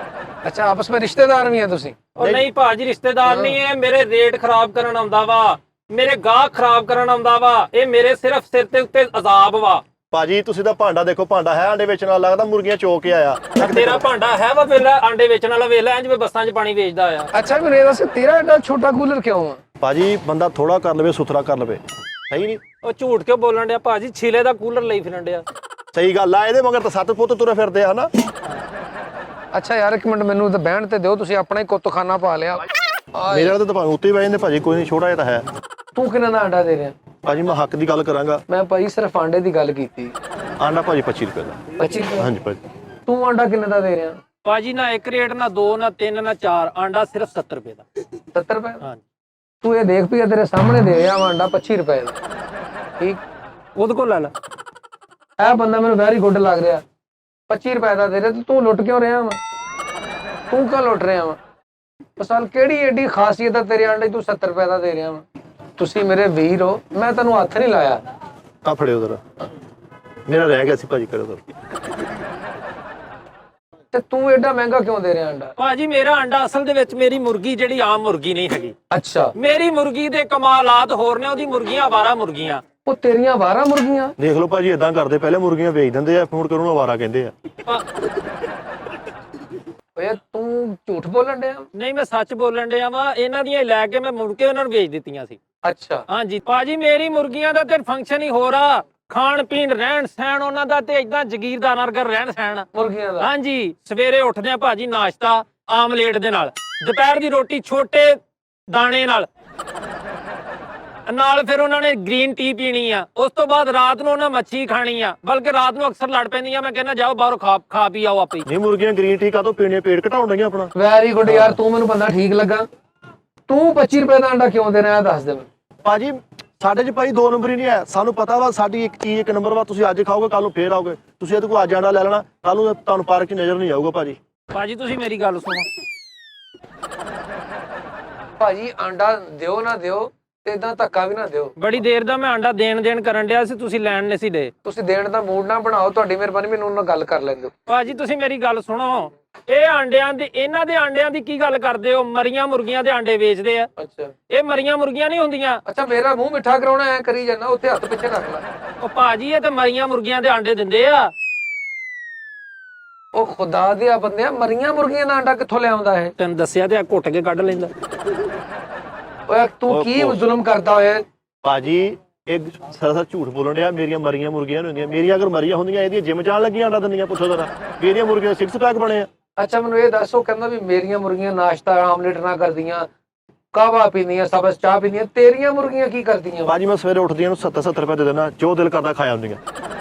Speaker 3: ਅੱਛਾ ਆਪਸ ਵਿੱਚ ਰਿਸ਼ਤੇਦਾਰ ਵੀ ਆ ਤੁਸੀਂ?
Speaker 1: ਉਹ ਨਹੀਂ ਭਾਜੀ ਰਿਸ਼ਤੇਦਾਰ ਨਹੀਂ ਹੈ, ਮੇਰੇ ਰੇਟ ਖਰਾਬ ਕਰਨ ਆਉਂਦਾ ਵਾ, ਮੇਰੇ ਗਾਹਕ ਖਰਾਬ ਕਰਨ ਆਉਂਦਾ ਵਾ। ਇਹ ਮੇਰੇ ਸਿਰਫ ਸਿਰ ਤੇ ਉੱਤੇ ਅਜ਼ਾਬ ਵਾ।
Speaker 4: ਭਾਜੀ ਤੁਸੀਂ ਤਾਂ ਭਾਂਡਾ ਦੇਖੋ, ਭਾਂਡਾ ਹੈ ਆਂਡੇ ਵੇਚਣ ਵਾਲਾ, ਲੱਗਦਾ ਮੁਰਗੀਆਂ ਚੋ ਕੇ ਆਇਆ।
Speaker 1: ਤੇਰਾ ਭਾਂਡਾ ਹੈ ਵਾ ਵੇਲਾ ਆਂਡੇ ਵੇਚਣ ਵਾਲਾ, ਵੇਲਾ ਇੰਜ ਵੀ ਬੱਸਾਂ 'ਚ ਪਾਣੀ ਵੇਚਦਾ ਆ।
Speaker 3: ਅੱਛਾ ਮੈਨੂੰ ਇਹ ਦੱਸ ਤੇਰਾ ਐਡਾ ਛੋਟਾ ਕੂਲਰ ਕਿਉਂ ਆ?
Speaker 4: ਭਾਜੀ ਬੰਦਾ ਥੋੜਾ ਕਰ ਲਵੇ, ਸੁਥਰਾ ਕਰ ਲਵੇ, ਸਹੀ ਨਹੀਂ?
Speaker 1: ਉਹ ਝੂਠ ਕਿਉਂ ਬੋਲਣ ਡਿਆ ਭਾਜੀ? ਛੀਲੇ ਦਾ ਕੂਲਰ ਲਈ ਫਿਰਨ ਡਿਆ।
Speaker 4: ਸਹੀ ਗੱਲ ਆ, ਇਹਦੇ ਮਗਰ ਤਾਂ 7 ਪੁੱਤ ਤੁਰੇ ਫਿਰਦੇ ਆ ਹਨਾ।
Speaker 3: ਅੱਛਾ ਯਾਰ ਇੱਕ ਮਿੰਟ ਮੈਨੂੰ ਤਾਂ ਬਹਿਣ ਤੇ ਦਿਓ, ਤੁਸੀਂ ਆਪਣਾ ਹੀ ਕੁੱਤਖਾਨਾ ਪਾ ਲਿਆ।
Speaker 4: ਮੇਰੇ ਨਾਲ ਤਾਂ ਭਾਵੇਂ ਉੱਤੇ ਹੀ ਬਹਿ ਜਾਂਦੇ ਭਾਜੀ, ਕੋਈ ਨਹੀਂ, ਛੋਟਾ ਜਿਹਾ ਤਾਂ ਹੈ।
Speaker 3: ਤੂੰ ਕਿੰਨਾ ਦਾ ਆਂਡਾ ਦੇ ਰਿਹਾ?
Speaker 4: ਭਾਜੀ ਮੈਂ ਹੱਕ ਦੀ ਗੱਲ ਕਰਾਂਗਾ,
Speaker 3: ਮੈਂ ਭਾਈ ਸਿਰਫ ਆਂਡੇ ਦੀ ਗੱਲ ਕੀਤੀ।
Speaker 4: ਆਂਡਾ ਭਾਜੀ 25 ਰੁਪਏ ਦਾ।
Speaker 3: 25 ਰੁਪਏ?
Speaker 4: ਹਾਂਜੀ ਭਾਜੀ।
Speaker 3: ਤੂੰ ਆਂਡਾ ਕਿੰਨੇ ਦਾ ਦੇ ਰਿਹਾ?
Speaker 1: ਭਾਜੀ ਨਾ ਇੱਕ ਰੇਟ, ਨਾ 2, ਨਾ 3, ਨਾ 4, ਆਂਡਾ ਸਿਰਫ 70 ਰੁਪਏ ਦਾ।
Speaker 3: 70 ਰੁਪਏ?
Speaker 1: ਹਾਂਜੀ।
Speaker 3: ਤੂੰ ਇਹ ਦੇਖ ਵੀ ਤੇਰੇ ਸਾਹਮਣੇ ਦੇ ਰਿਹਾ ਵਾ ਆਂਡਾ 25 ਰੁਪਏ ਦਾ, ਠੀਕ?
Speaker 1: ਉਹਦੇ ਕੋਲ ਲੈ ਲੈ।
Speaker 3: ਇਹ ਬੰਦਾ ਮੈਨੂੰ ਵੈਰੀ ਗੁੱਡ ਲੱਗ ਰਿਹਾ, 25 ਰੁਪਏ ਦਾ ਦੇ ਰਿਹਾ ਤੇ ਤੂੰ ਲੁੱਟ ਕਿਉਂ ਰਿਹਾ ਵਾ? ਤੂੰ ਕਿਉਂ ਲੁੱਟ ਰਿਹਾ ਵਾ? ਅਸਲ ਕਿਹੜੀ ਏਡੀ ਖਾਸੀਅਤ ਹੈ ਤੇਰੇ ਆਂਡੇ ਤੂੰ 70 ਰੁਪਏ ਦਾ ਦੇ ਰਿਹਾ ਵਾ? ਤੁਸੀਂ ਮੇਰੇ ਵੀਰ ਹੋ, ਮੈਂ ਤੈਨੂੰ ਹੱਥ ਨਹੀਂ ਲਾਇਆ।
Speaker 4: ਆ ਫੜਿਓ ਜ਼ਰਾ, ਮੇਰਾ ਰਹਿ ਗਿਆ ਸੀ ਭਾਜੀ, ਕਰੋ ਜ਼ਰਾ।
Speaker 3: ਤੇ ਤੂੰ ਏਡਾ ਮਹਿੰਗਾ ਕਿਉਂ ਦੇ ਰਿਹਾ ਆਂਡਾ?
Speaker 1: ਭਾਜੀ ਮੇਰਾ ਆਂਡਾ ਅਸਲ ਦੇ ਵਿੱਚ ਮੇਰੀ ਮੁਰਗੀ ਜਿਹੜੀ ਆਮ ਮੁਰਗੀ ਨਹੀਂ ਹੈਗੀ।
Speaker 3: ਅੱਛਾ
Speaker 1: ਮੇਰੀ ਮੁਰਗੀ ਦੇ ਕਮਾਲਾਤ ਹੋਰ ਨੇ, ਉਹਦੀ ਮੁਰਗੀਆਂ 12 ਮੁਰਗੀਆਂ।
Speaker 3: ਉਹ ਤੇਰੀਆਂ 12 ਮੁਰਗੀਆਂ?
Speaker 4: ਦੇਖ ਲਓ ਭਾਜੀ, ਇਦਾਂ ਕਰਦੇ, ਪਹਿਲੇ ਮੁਰਗੀਆਂ ਵੇਚ ਦਿੰਦੇ ਆ, ਫੋਨ ਕਰੋ ਨੂੰ ਅਵਾਰਾ ਕਹਿੰਦੇ ਆ।
Speaker 3: ਓਏ ਤੂੰ ਝੂਠ ਬੋਲਣ ਡਿਆ?
Speaker 1: ਨਹੀਂ ਮੈਂ ਸੱਚ ਬੋਲਣ ਡਿਆ ਵਾ। ਇਹਨਾਂ ਦੀਆਂ ਲੈ ਕੇ ਮੈਂ ਮੁੜ ਕੇ ਉਹਨਾਂ ਨੂੰ ਵੇਚ ਦਿੱਤੀਆਂ ਸੀ।
Speaker 3: ਅੱਛਾ
Speaker 1: ਹਾਂਜੀ ਭਾਜੀ ਮੇਰੀ ਮੁਰਗੀਆਂ ਦਾ ਤੇ ਫੰਕਸ਼ਨ ਹੀ ਹੋ ਰਹਾ, ਖਾਣ ਪੀਣ ਰਹਿਣ ਸਹਿਣ ਉਹਨਾਂ ਦਾ ਤੇ ਇਦਾਂ ਜਗੀਰਦਾਰ ਵਰਗਾ ਰਹਿਣ ਸਹਿਣ
Speaker 3: ਮੁਰਗੀਆਂ ਦਾ?
Speaker 1: ਹਾਂਜੀ ਸਵੇਰੇ ਉੱਠਦੇ ਆ ਭਾਜੀ ਨਾਸ਼ਤਾ ਆਮਲੇਟ ਦੇ ਨਾਲ, ਦੁਪਹਿਰ ਦੀ ਰੋਟੀ ਛੋਟੇ ਦਾਣੇ ਨਾਲ ਫਿਰ ਉਹਨਾਂ ਨੇ ਗ੍ਰੀਨ ਟੀ ਪੀਣੀ ਆ। ਉਸ ਤੋਂ ਬਾਅਦ ਰਾਤ ਨੂੰ ਉਹਨਾਂ ਮੱਛੀ ਖਾਣੀ ਆ, ਬਲਕਿ ਰਾਤ ਨੂੰ ਅਕਸਰ ਲੜ ਪੈਂਦੀਆਂ। ਮੈਂ ਕਹਿੰਦਾ ਜਾਓ ਬਾਹਰੋਂ ਖਾ ਪੀ ਆਓ ਆਪੇ।
Speaker 4: ਨਹੀਂ ਮੁਰਗੀਆਂ ਗ੍ਰੀਨ ਟੀ ਕਾਹਤੋਂ ਪੀਣੇ, ਪੇਟ ਘਟਾਉਣ ਡਈਆਂ ਆਪਣਾ।
Speaker 3: ਵੈਰੀ ਗੁੱਡ ਯਾਰ, ਤੂੰ ਮੈਨੂੰ ਬੰਦਾ ਠੀਕ ਲੱਗਾ। ਤੂੰ 25 ਰੁਪਏ ਦਾ ਆਂਡਾ ਕਿਉਂ ਦੇ ਰਿਹਾ ਦੱਸ ਦੇ ਮੈਨੂੰ।
Speaker 4: ਭਾਜੀ ਸਾਡੇ ਚ ਭਾਈ 2 ਨੰਬਰ ਹੀ ਨਹੀਂ ਹੈ, ਸਾਨੂੰ ਪਤਾ ਵਾ ਸਾਡੀ ਇੱਕ ਚੀਜ਼ 1 ਨੰਬਰ ਵਾ। ਤੁਸੀਂ ਅੱਜ ਖਾਓਗੇ ਕੱਲ ਨੂੰ ਫੇਰ ਆਓਗੇ, ਤੁਸੀਂ ਇਹਦੇ ਕੋਲ ਅੱਜ ਆਂਡਾ ਲੈ ਲੈਣਾ, ਕੱਲ ਨੂੰ ਤੁਹਾਨੂੰ ਪਾਰਕ 'ਚ ਨਜ਼ਰ ਨਹੀਂ ਆਊਗਾ ਭਾਜੀ।
Speaker 1: ਭਾਜੀ ਤੁਸੀਂ ਮੇਰੀ ਗੱਲ ਸੁਣੋ।
Speaker 3: ਭਾਜੀ ਆਂਡਾ ਦਿਓ ਨਾ ਦਿਓ ਤੇ ਇਦਾਂ ਧੱਕਾ ਵੀ ਨਾ ਦਿਓ।
Speaker 1: ਬੜੀ ਦੇਰ ਦਾ ਮੈਂ ਆਂਡਾ ਦੇਣ ਕਰਨ ਡਿਆ ਸੀ, ਤੁਸੀਂ ਲੈਣ ਨਹੀਂ ਸੀ ਡੇ।
Speaker 3: ਤੁਸੀਂ ਦੇਣ ਦਾ ਮੂਡ ਨਾ ਬਣਾਓ, ਤੁਹਾਡੀ ਮਿਹਰਬਾਨੀ, ਮੈਨੂੰ ਉਹਨਾਂ ਨਾਲ ਗੱਲ ਕਰ ਲੈਣ ਦਿਓ।
Speaker 1: ਭਾਜੀ ਤੁਸੀਂ ਮੇਰੀ ਗੱਲ ਸੁਣੋ, ਇਹ ਆਂਡਿਆਂ ਦੀ, ਇਹਨਾਂ ਦੇ ਆਂਡਿਆਂ ਦੀ ਕੀ ਗੱਲ ਕਰਦੇ ਹੋ? ਮਰੀਆਂ ਮੁਰਗੀਆਂ ਦੇ ਆਂਡੇ ਵੇਚਦੇ ਆ।
Speaker 3: ਅੱਛਾ
Speaker 1: ਇਹ ਮਰੀਆਂ ਮੁਰਗੀਆਂ ਨਹੀਂ ਹੁੰਦੀਆਂ।
Speaker 3: ਅੱਛਾ, ਮੇਰਾ ਮੂੰਹ ਮਿੱਠਾ ਕਰਾਉਣਾ ਐ ਕਰੀ ਜਾਂਦਾ, ਉੱਥੇ ਹੱਥ ਪਿੱਛੇ ਰੱਖ ਲੈ।
Speaker 1: ਉਹ ਭਾਜੀ ਇਹ ਤੇ ਮਰੀਆਂ ਮੁਰਗੀਆਂ ਦੇ ਆਂਡੇ ਦਿੰਦੇ ਆ।
Speaker 3: ਉਹ ਖੁਦਾ ਦੇ ਬੰਦਿਆ, ਮਰੀਆਂ ਮੁਰਗੀਆਂ ਦਾ ਆਂਡਾ ਕਿੱਥੋਂ ਲਿਆਉਂਦਾ ਹੈ?
Speaker 1: ਤੈਨੂੰ ਦੱਸਿਆ ਤੇ ਆ, ਘੁੱਟ ਕੇ ਕੱਢ ਲੈਂਦਾ।
Speaker 3: ਓਏ ਤੂੰ ਕੀ ਜ਼ੁਲਮ ਕਰਦਾ ਹੋਇਆ?
Speaker 4: ਭਾਜੀ ਇਹ ਸਰਾਸਰ ਝੂਠ ਬੋਲਣ ਡਿਆ। ਮੇਰੀਆਂ ਮਰੀਆਂ ਮੁਰਗੀਆਂ ਨਹੀਂ ਹੁੰਦੀਆਂ। ਮੇਰੀਆਂ ਅਗਰ ਮਰੀਆਂ ਹੁੰਦੀਆਂ ਇਹਦੀਆਂ ਜਿਮ ਜਾਣ ਲੱਗੀਆਂ ਆਂਡਾ ਦਿੰਦੀਆਂ। ਪੁੱਛੋ ਜ਼ਰਾ, ਮੇਰੀਆਂ ਮੁਰਗੀਆਂ 6 ਪੈਕ ਬਣੇ ਆ।
Speaker 3: ਅੱਛਾ ਮੈਨੂੰ ਇਹ ਦੱਸੋ, ਕਹਿੰਦਾ ਵੀ ਮੇਰੀਆਂ ਮੁਰਗੀਆਂ ਨਾਸ਼ਤਾ ਆਮਲੇਟ ਨਾ ਕਰਦੀਆਂ, ਕਾਹਵਾ ਪੀਂਦੀਆਂ, ਸਬਜ਼ ਚਾਹ ਪੀਂਦੀਆਂ, ਤੇਰੀਆਂ ਮੁਰਗੀਆਂ ਕੀ ਕਰਦੀਆਂ?
Speaker 4: ਭਾਜੀ ਮੈਂ ਸਵੇਰੇ ਉੱਠਦੀਆਂ ਨੂੰ 70 ਰੁਪਏ ਦੇ ਦੇਣਾ, ਜੋ ਦਿਲ ਕਰਦਾ ਖਾਇਆ ਹੁੰਦੀਆਂ।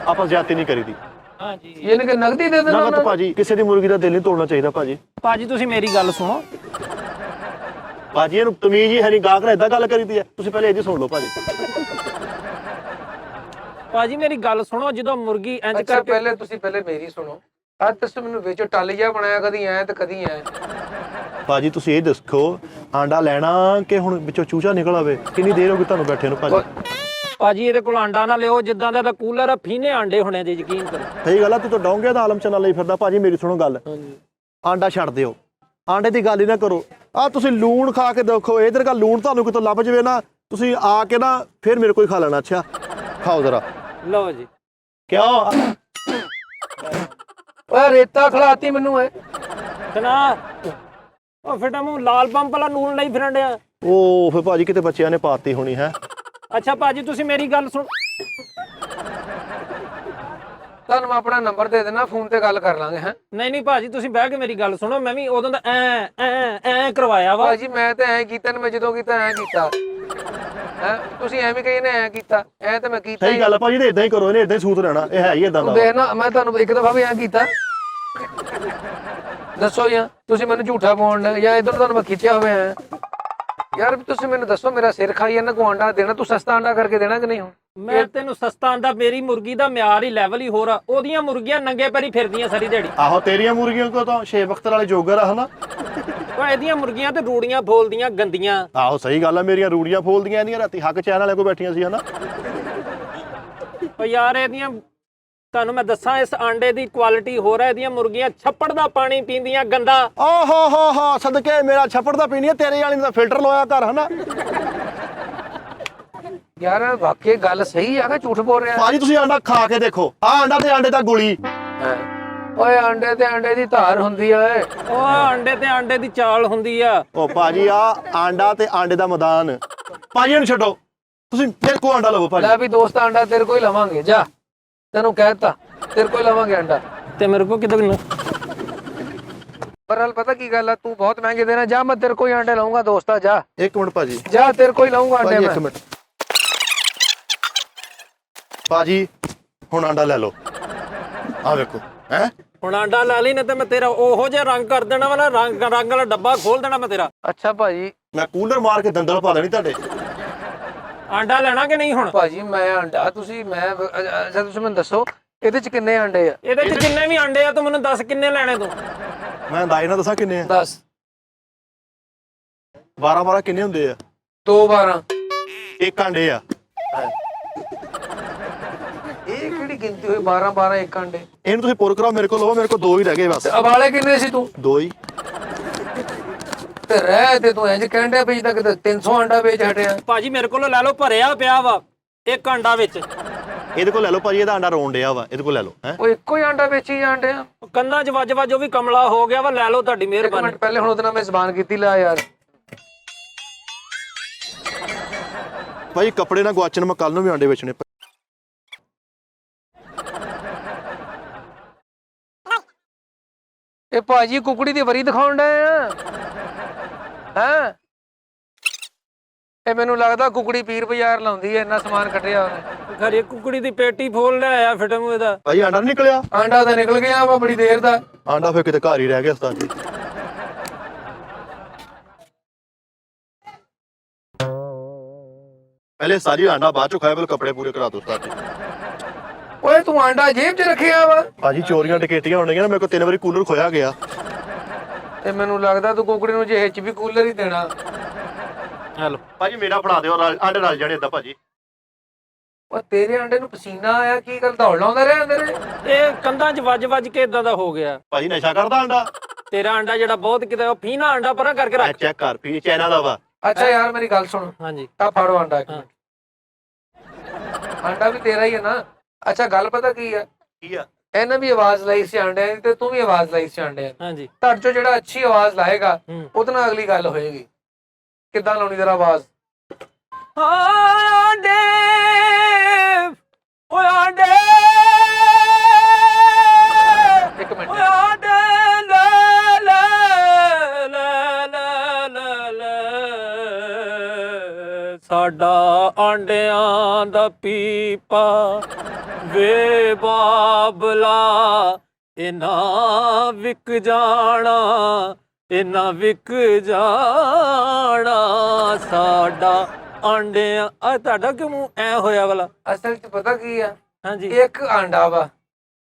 Speaker 4: ਆਪਾਂ ਜ਼ਿਆਦਤੀ ਨਹੀਂ ਕਰੀਦੀ।
Speaker 1: ਹਾਂਜੀ
Speaker 3: ਇਹਨੇ ਕਿ ਨਗਦੀ ਦੇ ਦੇਣਾ?
Speaker 4: ਨਗਦ ਭਾਜੀ, ਕਿਸੇ ਦੀ ਮੁਰਗੀ ਦਾ ਦਿਲ ਨਹੀਂ ਤੋੜਨਾ ਚਾਹੀਦਾ ਭਾਜੀ।
Speaker 1: ਭਾਜੀ ਤੁਸੀਂ ਮੇਰੀ ਗੱਲ ਸੁਣੋ।
Speaker 4: ਭਾਜੀ ਇਹਨੂੰ ਤਮੀਜ਼ ਹੀ ਹੈ ਨਹੀਂ, ਗਾਹਕ ਨਾਲ ਏਦਾਂ ਗੱਲ ਕਰੀਦੀ ਹੈ। ਤੁਸੀਂ ਪਹਿਲੇ ਇਹਦੀ ਸੁਣ ਲਓ ਭਾਜੀ।
Speaker 1: ਭਾਜੀ ਮੇਰੀ ਗੱਲ ਸੁਣੋ, ਜਦੋਂ ਮੁਰਗੀ ਇੰਜ
Speaker 3: ਅੱਛਾ
Speaker 1: ਕਰਕੇ
Speaker 3: ਤੁਸੀਂ ਪਹਿਲੇ ਮੇਰੀ ਸੁਣੋ। ਅੱਜ ਤੁਸੀਂ ਮੈਨੂੰ ਵਿੱਚ ਟੱਲ ਜਿਹਾ ਬਣਾਇਆ, ਕਦੀ ਐ ਤੇ ਕਦੀ ਐ।
Speaker 4: ਭਾਜੀ ਤੁਸੀਂ ਇਹ ਦੱਸੋ, ਆਂਡਾ ਲੈਣਾ ਕਿ ਹੁਣ ਵਿੱਚੋਂ ਚੂਚਾ ਨਿਕਲ ਆਵੇ? ਕਿੰਨੀ ਦੇਰ ਹੋ ਗਈ ਤੁਹਾਨੂੰ ਬੈਠੇ ਨੂੰ ਭਾਜੀ?
Speaker 1: ਭਾਜੀ ਇਹਦੇ ਕੋਲ ਆਂਡਾ ਨਾ ਲਿਓ, ਜਿੱਦਾਂ ਦਾ ਕੂਲਰ ਆ, ਫੀਨੇ ਆਂਡੇ ਹੋਣੇ ਦੇ, ਯਕੀਨ ਕਰੋ।
Speaker 4: ਸਹੀ ਗੱਲ ਆ, ਤੂੰ ਤਾਂ ਡੌਂਗੇ ਦਾ ਆਲਮ ਚਨਾ ਲਈ ਫਿਰਦਾ। ਭਾਜੀ ਮੇਰੀ ਸੁਣੋ ਗੱਲ, ਆਂਡਾ ਛੱਡ ਦਿਓ, ਆਂਡੇ ਦੀ ਗੱਲ ਹੀ ਨਾ ਕਰੋ। ਆ ਤੁਸੀਂ ਲੂਣ ਖਾ ਕੇ ਦੇਖੋ, ਇਧਰ ਦਾ ਲੂਣ ਤੁਹਾਨੂੰ ਕਿਤੋਂ ਲੱਭ ਜਵੇ ਨਾ, ਤੁਸੀਂ ਆ ਕੇ ਨਾ ਫਿਰ ਮੇਰੇ ਕੋਈ ਖਾ ਲੈਣਾ। ਅੱਛਾ ਖਾਓ ਜ਼ਰਾ।
Speaker 1: ਲਓ ਜੀ।
Speaker 4: ਕਿਉਂ?
Speaker 3: ਓਏ ਰੇਤਾ ਖਲਾਤੀ ਮੈਨੂੰ ਐ।
Speaker 1: ਸੁਣਾ ਉਹ ਫਿਟਾ ਮੂੰਹ ਲਾਲ ਪੰਪ ਵਾਲਾ ਨੂਨ ਲਈ ਫਿਰਨ ਡਿਆ।
Speaker 4: ਉਹ ਫਿਰ ਭਾਜੀ ਕਿਤੇ ਬੱਚਿਆਂ ਨੇ ਪਾਤੀ ਹੋਣੀ ਹੈ।
Speaker 1: ਅੱਛਾ ਭਾਜੀ ਤੁਸੀਂ ਮੇਰੀ ਗੱਲ ਸੁਣ।
Speaker 3: ਤੁਹਾਨੂੰ ਮੈਂ ਆਪਣਾ ਨੰਬਰ ਦੇ ਦੇਣਾ, ਫੋਨ ਤੇ ਗੱਲ ਕਰ ਲਾਂਗੇ। ਹੈ
Speaker 1: ਨਹੀਂ ਭਾਜੀ ਤੁਸੀਂ ਬਹਿ ਕੇ ਮੇਰੀ ਗੱਲ ਸੁਣੋ। ਮੈਂ ਵੀ ਉਦੋਂ ਦਾ ਐ ਕਰਵਾਇਆ ਵਾ।
Speaker 3: ਭਾਜੀ ਮੈਂ ਤਾਂ ਐ ਕੀਤਾ ਨਾ, ਮੈਂ ਜਦੋਂ ਕੀਤਾ ਐ ਕੀਤਾ ਹੈ। ਤੁਸੀਂ ਐਵੇਂ ਕਹੀ ਨਾ ਐ ਕੀਤਾ, ਐ ਤਾਂ ਮੈਂ ਕੀਤਾ।
Speaker 4: ਸਹੀ ਗੱਲ ਆ ਭਾਜੀ, ਇਦਾਂ ਹੀ ਕਰੋ, ਇਹਨੇ ਇਦਾਂ ਹੀ ਸੂਤ ਰਹਿਣਾ। ਇਹ ਹੈ ਹੀ ਇਦਾਂ ਦਾ।
Speaker 3: ਦੇਖ ਨਾ, ਮੈਂ ਤੁਹਾਨੂੰ ਇੱਕ ਦਫਾ ਵੀ ਐ ਕੀਤਾ। ਦੱਸੋ ਜਾਂ ਤੁਸੀਂ ਮੈਨੂੰ ਝੂਠਾ ਪਾਉਣ ਜਾਂ ਇਧਰ ਤੁਹਾਨੂੰ ਮੈਂ ਖਿੱਚਿਆ ਹੋਇਆ। ਯਾਰ ਤੁਸੀਂ ਮੈਨੂੰ ਦੱਸੋ, ਮੇਰਾ ਸਿਰ ਖਾਈ ਜਾਂਦਾ ਕੋ ਆਂਡਾ ਦੇਣਾ, ਤੂੰ ਸਸਤਾ ਆਂਡਾ ਕਰਕੇ ਦੇਣਾ ਕਿ ਨਹੀਂ? ਹੁਣ
Speaker 1: ਮੈਂ ਤੈਨੂੰ ਸਸਤਾ ਆਂਦਾ, ਮੇਰੀ ਮੁਰਗੀ ਦਾ ਮਿਆਰ ਹੀ ਲੈਵਲ ਹੀ ਹੋਰ ਆ। ਉਹਦੀਆਂ ਮੁਰਗੀਆਂ ਨੰਗੇ ਪੈਰੀ ਫਿਰਦੀਆਂ ਸਾਰੀ ਦਿਹਾੜੀ।
Speaker 4: ਆਹੋ ਤੇਰੀਆਂ ਮੁਰਗੀਆਂ ਕੋ ਤਾਂ 6 ਵਕਤ ਵਾਲੇ ਜੋਗਰ ਆ ਹਨਾ।
Speaker 1: ਉਹ ਇਹਦੀਆਂ ਮੁਰਗੀਆਂ ਤੇ ਰੂੜੀਆਂ ਫੋਲਦੀਆਂ ਗੰਦੀਆਂ।
Speaker 4: ਆਹੋ ਸਹੀ ਗੱਲ ਆ, ਮੇਰੀਆਂ ਰੂੜੀਆਂ ਫੋਲਦੀਆਂ ਇਹਦੀਆਂ। ਰਾਤੀ ਹੱਕ ਚੈਨ ਵਾਲੇ ਕੋ ਬੈਠੀਆਂ ਸੀ ਹਨਾ।
Speaker 1: ਉਹ ਯਾਰ ਇਹਦੀਆਂ ਤੁਹਾਨੂੰ ਮੈਂ ਦੱਸਾਂ, ਇਸ ਆਂਡੇ ਦੀ ਕੁਆਲਿਟੀ ਹੋਰ ਹੈ। ਇਹਦੀਆਂ ਮੁਰਗੀਆਂ ਛੱਪੜ ਦਾ ਪਾਣੀ ਪੀਂਦੀਆਂ ਗੰਦਾ।
Speaker 4: ਓਹੋ ਹੋ ਸਦਕੇ ਮੇਰਾ ਛੱਪੜ ਦਾ ਪੀਣੀ ਹੈ, ਤੇਰੇ ਵਾਲੀ ਨੇ ਤਾਂ ਫਿਲਟਰ ਲਵਾਇਆ ਘਰ ਹਨਾ।
Speaker 3: ਯਾਰ ਵਾਕਈ ਗੱਲ ਸਹੀ ਆ ਕਿ ਝੂਠ ਬੋਲ ਰਿਹਾ?
Speaker 4: ਭਾਜੀ ਤੁਸੀਂ ਆਂਡਾ ਖਾ ਕੇ ਦੇਖੋ, ਆ ਆਂਡਾ ਤੇ ਆਂਡੇ ਦਾ ਗੋਲੀ।
Speaker 3: ਓਏ ਆਂਡੇ ਤੇ ਆਂਡੇ ਦੀ ਧਾਰ ਹੁੰਦੀ ਆ।
Speaker 1: ਉਹ ਆਂਡੇ ਤੇ ਆਂਡੇ ਦੀ ਚਾਲ ਹੁੰਦੀ ਆ।
Speaker 4: ਉਹ ਭਾਜੀ ਆ ਆਂਡਾ ਤੇ ਆਂਡੇ ਦਾ ਮੈਦਾਨ। ਭਾਜੀ ਇਹਨੂੰ ਛੱਡੋ, ਤੁਸੀਂ ਮੇਰੇ ਕੋ ਆਂਡਾ ਲਵੋ ਭਾਜੀ।
Speaker 3: ਲੈ ਵੀ ਦੋਸਤ, ਆਂਡਾ ਤੇਰੇ ਕੋਲ ਹੀ ਲਵਾਂਗੇ। ਜਾ ਤੈਨੂੰ ਕਹਿਤਾ, ਤੇਰੇ ਕੋਲ ਲਵਾਂਗੇ ਆਂਡਾ।
Speaker 1: ਤੇ ਮੇਰੇ ਕੋ ਕਿਦੋਂ
Speaker 3: ਪਰ ਹਾਲ ਪਤਾ ਕੀ ਗੱਲ ਆ, ਤੂੰ ਬਹੁਤ ਮਹਿੰਗੇ ਦੇਣਾ। ਜਾ ਮੈਂ ਤੇਰੇ ਕੋਲ ਹੀ ਆਂਡੇ ਲਾਉਂਗਾ ਦੋਸਤਾ। ਜਾ
Speaker 4: ਇੱਕ ਮਿੰਟ ਭਾਜੀ,
Speaker 3: ਜਾ ਤੇਰੇ ਕੋਲ ਹੀ ਲਾਉਂਗਾ ਆਂਡੇ
Speaker 4: ਭਾਜੀ
Speaker 3: ਮੈਂ।
Speaker 4: ਇੱਕ ਮਿੰਟ ਭਾਜੀ, ਹੁਣ ਆਂਡਾ ਲੈ ਲਓ। ਆ ਵੇਖੋ ਹੈ,
Speaker 1: ਹੁਣ ਆਂਡਾ ਲਾ ਲਈ, ਨਾ ਤੇ ਮੈਂ ਤੇਰਾ ਉਹੋ ਜਿਹਾ ਰੰਗ ਕਰ ਦੇਣਾ ਵਾਲਾ, ਰੰਗ ਵਾਲਾ ਡੱਬਾ ਖੋਲ ਦੇਣਾ ਮੈਂ ਤੇਰਾ।
Speaker 3: ਅੱਛਾ ਭਾਜੀ,
Speaker 4: ਮੈਂ ਕੂਲਰ ਮਾਰ ਕੇ ਦੰਦਲ ਪਾ ਦੇਣੀ ਤੁਹਾਡੇ।
Speaker 1: ਆਂਡਾ ਲੈਣਾ ਕਿ ਨਹੀਂ ਹੁਣ?
Speaker 3: ਭਾਜੀ ਮੈਂ ਆਂਡਾ ਤੁਸੀਂ ਮੈਨੂੰ ਦੱਸੋ, ਇਹਦੇ ਚ ਕਿੰਨੇ ਆਂਡੇ ਆ?
Speaker 1: ਇਹਦੇ ਚ ਜਿੰਨੇ ਵੀ ਆਂਡੇ ਆ ਤੂੰ ਮੈਨੂੰ ਦੱਸ ਕਿੰਨੇ ਲੈਣੇ ਤੂੰ?
Speaker 4: ਮੈਂ ਅੰਦਾਜ਼ੇ ਨਾਲ ਦੱਸਾਂ ਕਿੰਨੇ ਆ?
Speaker 3: 10
Speaker 4: 12 ਕਿੰਨੇ ਹੁੰਦੇ ਆ?
Speaker 3: 2 12
Speaker 4: ਇੱਕ ਆਂਡੇ ਆ।
Speaker 3: ਇਹ ਕਿਹੜੀ ਗਿਣਤੀ ਹੋਈ? 12 12 ਇੱਕ ਆਂਡੇ।
Speaker 4: ਇਹਨੂੰ ਤੁਸੀਂ ਪੁਰ ਕਰਾਓ, ਮੇਰੇ ਕੋਲ ਲਵੋ। ਮੇਰੇ ਕੋਲ 2 ਹੀ ਰਹਿ ਗਏ ਬਸ।
Speaker 3: ਉਬਾਲੇ ਕਿੰਨੇ ਸੀ ਤੂੰ?
Speaker 4: 2 ਹੀ
Speaker 3: ਤੇ ਰਹਿ ਤੇ ਤੂੰ ਇੰਜ ਕਹਿੰਦਾ ਵੇਚਦਾ ਕਿ 300 ਆਂਡਾ ਵੇਚ ਹਟਿਆ।
Speaker 1: ਭਾਜੀ ਮੇਰੇ ਕੋਲੋਂ ਲੈ ਲਓ, ਭਰਿਆ ਪਿਆ ਵਾ ਇੱਕ ਆਂਡਾ ਵਿੱਚ।
Speaker 4: ਇਹਦੇ ਕੋਲ ਲੈ ਲਓ ਭਾਜੀ, ਇਹਦਾ ਆਂਡਾ ਰੋਣ ਡਿਆ ਵਾ, ਇਹਦੇ ਕੋਲ ਲੈ ਲਓ। ਹੈ
Speaker 3: ਉਹ ਇੱਕੋ ਹੀ ਆਂਡਾ ਵੇਚੀ ਜਾਂਦੇ ਆ।
Speaker 1: ਕੰਧਾਂ 'ਚ ਵੱਜ ਉਹ ਵੀ ਕਮਲਾ ਹੋ ਗਿਆ ਵਾ। ਲੈ ਲਓ, ਤੁਹਾਡੀ
Speaker 3: ਇੱਕ
Speaker 1: ਮਿਹਰਬਾਨੀ।
Speaker 3: ਮਿੰਟ ਪਹਿਲੇ ਹੁਣ ਉਹਦੇ ਨਾਲ ਮੈਂ ਜ਼ਬਾਨ ਕੀਤੀ। ਲੈ ਯਾਰ
Speaker 4: ਭਾਜੀ ਕੱਪੜੇ ਨਾਲ ਗਵਾਚਣ, ਮੈਂ ਕੱਲ ਨੂੰ ਵੀ ਆਂਡੇ ਵੇਚਣੇ।
Speaker 3: ਇਹ ਭਾਜੀ ਕੁਕੜੀ ਦੀ ਵਰੀ ਦਿਖਾਉਣ ਡਏ ਆ ਹੈ। ਇਹ ਮੈਨੂੰ ਲੱਗਦਾ ਕੁਕੜੀ ਪੀਰ ਬਾਜ਼ਾਰ ਲਾਉਂਦੀ ਐ, ਇੰਨਾ ਸਮਾਨ ਕੱਢਿਆ ਉਹਨੇ।
Speaker 1: ਘਰੇ ਕੁਕੜੀ ਦੀ ਪੇਟੀ ਫੋਲ ਲੈ ਆਇਆ ਫਿਟਮ ਇਹਦਾ।
Speaker 4: ਭਾਜੀ ਆਂਡਾ ਨੀ ਨਿਕਲਿਆ?
Speaker 3: ਆਂਡਾ ਤਾਂ ਨਿਕਲ ਗਿਆ ਵਾ ਬੜੀ ਦੇਰ ਦਾ।
Speaker 4: ਆਂਡਾ ਫਿਰ ਕਿਤੇ ਘਰ ਹੀ ਰਹਿ ਗਿਆ ਉਸਤਾਦ ਜੀ। ਪਹਿਲੇ ਸਾਰੀ ਆਂਡਾ ਬਾਅਦ ਚੋਂ ਖਾਇਆ, ਪਹਿਲੇ ਕੱਪੜੇ ਪੂਰੇ ਕਰਾ ਦੋ ਉਸਤਾਦ ਜੀ।
Speaker 3: ਓਏ ਤੂੰ ਆਂਡਾ ਜੇਬ 'ਚ ਰੱਖਿਆ ਵਾ?
Speaker 4: ਭਾਜੀ ਚੋਰੀਆਂ ਡਕੈਤੀਆਂ ਹੋਣਗੀਆਂ ਨਾ, ਮੇਰੇ ਕੋਲ 3 ਵਾਰੀ ਕੂਲਰ ਖੋਇਆ ਗਿਆ।
Speaker 3: ਤੇ ਮੈਨੂੰ ਲੱਗਦਾ ਤੂੰ ਕੁਕੜੀ ਨੂੰ ਜੇ ਹਿੱਚ ਵੀ ਕੂਲਰ ਹੀ ਦੇਣਾ।
Speaker 1: ਹੈਲੋ
Speaker 5: ਭਾਜੀ ਮੇਰਾ ਬਣਾ ਦਿਓ ਆਂਡੇ ਰਲ ਜਾਣੇ ਏਦਾਂ ਭਾਜੀ।
Speaker 3: ਉਹ ਤੇਰੇ ਆਂਡੇ ਨੂੰ ਪਸੀਨਾ ਆਇਆ ਕੀ ਗੱਲ ਦੌੜ ਲਾਉਂਦਾ ਰਿਹਾ ਅੰਦਰ
Speaker 1: ਇਹ ਕੰਧਾਂ 'ਚ ਵੱਜ ਕੇ ਇਦਾਂ ਦਾ ਹੋ ਗਿਆ।
Speaker 5: ਭਾਜੀ ਨਸ਼ਾ ਕਰਦਾ ਆਂਡਾ।
Speaker 1: ਤੇਰਾ ਆਂਡਾ ਜਿਹੜਾ ਬਹੁਤ ਕਿਤੇ ਉਹ ਫੀਨਾ ਆਂਡਾ ਪਰਾਂ ਕਰਕੇ ਰੱਖ।
Speaker 5: ਚੈੱਕ ਕਰ ਪੀ ਚਾਈਨਾ ਦਾ ਵਾ।
Speaker 3: ਅੱਛਾ ਯਾਰ ਮੇਰੀ ਗੱਲ ਸੁਣ,
Speaker 1: ਹਾਂਜੀ
Speaker 3: ਆ ਫੜੋ ਆਂਡਾ ਇੱਕ ਮਿੰਟ। ਆਂਡਾ ਵੀ ਤੇਰਾ ਹੀ ਹੈ ਨਾ? ਅੱਛਾ ਗੱਲ ਪਤਾ ਕੀ ਆ,
Speaker 5: ਕੀ ਆ?
Speaker 3: ਇਹਨੇ ਵੀ ਆਵਾਜ਼ ਲਾਈ ਸੀ ਆਂਡਿਆਂ ਦੀ ਤੇ ਤੂੰ ਵੀ ਆਵਾਜ਼ ਲਾਈ ਸੀ ਆਂਡਿਆਂ ਦੀ।
Speaker 1: ਹਾਂਜੀ
Speaker 3: ਤੁਹਾਡੇ ਚੋਂ ਜਿਹੜਾ ਅੱਛੀ ਆਵਾਜ਼ ਲਾਏਗਾ
Speaker 1: ਹੂੰ।
Speaker 3: ਉਹਦੇ ਨਾਲ ਅਗਲੀ ਗੱਲ ਹੋਏਗੀ। ਕਿੱਦਾਂ ਲਾਉਣੀ ਜਰਾ ਆਵਾਜ਼?
Speaker 1: ਆਂਡੇ ਓਏ ਆਂਡੇ
Speaker 3: ਇੱਕ ਮਿੰਟ।
Speaker 1: ਓਏ ਆਂਡੇ ਲੈ ਲੈ ਲੈ ਲੈ ਲੈ ਲੈ ਸਾਡਾ ਆਂਡਿਆਂ ਦਾ ਪੀਪਾ ਵੇ ਬਾਬਲਾ ਇਹਨਾਂ ਵਿਕ ਜਾਣਾ, ਇਹਨਾਂ ਵਿਕ ਜਾਣਾ ਸਾਡਾ ਆਂਡਿਆਂ। ਆ ਤੁਹਾਡਾ ਕਿਉਂ ਮੂੰਹ ਐ ਹੋਇਆ ਵਾਲਾ?
Speaker 3: ਅਸਲ 'ਚ ਪਤਾ ਕੀ ਆ,
Speaker 1: ਹਾਂਜੀ
Speaker 3: ਇੱਕ ਆਂਡਾ ਵਾ